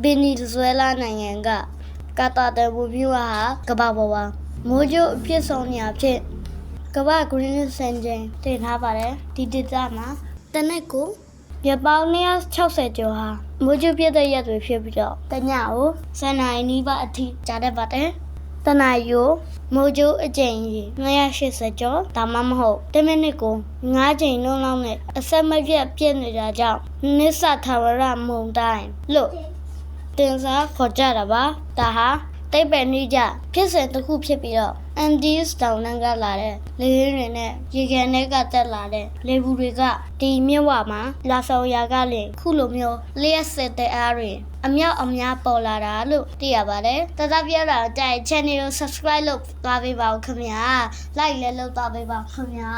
Venezuela နိုင်ငံကကာတာတဲ့ဘူပြူဟာကမ္ဘာပေါ်ပါမိုးကြိုးအဖြစ်ဆုံးနေဖြစ်ကမ္ဘာ green စံချိန်တင်ထားပါတယ်ဒီဒေသမှာတနက်ကိုရပောင်း160ကျော်ဟာမိုးကြိုးပြတဲ့ရက်တွေဖြစ်ပြီးတော့တညကိုစံနိုင်နီးပါအထိကြားတတ်ပါတယ်တနအီကိုမိုးကြိုးအကျဉ်းကြီး280ကျော်ဒါမှမဟုတ်တမိနစ်ကို9ချိန်လုံးလောက်နဲ့အဆက်မပြတ်ပြည့်နေတာကြောင့်နစ္စထာဝရမုန်တိုင်းလို့တင်စားခေါ်ကြတာပါဒါဟာတိတ်ပဲနှီးကြဖြစ်စဉ်တစ်ခုဖြစ်ပြီးတော့ Andes တောင်နှံကလာတဲ့လေရင်းတွေနဲ့ရေကန်တွေကတက်လာတဲ့လေဘူးတွေကဒီမြစ်ဝမှာလာဆောင်ရာကလည်းခုလိုမျိုးလျှက်စစ်တဲ့အားတွေအမြောက်အများပေါ်လာတာလို့သိရပါတယ်တသက်ပြောတာကြိုက် channel ကို subscribe လုပ်သွားပေးပါဦးခင်ဗျာ like လည်းလုပ်သွားပေးပါခင်ဗျာ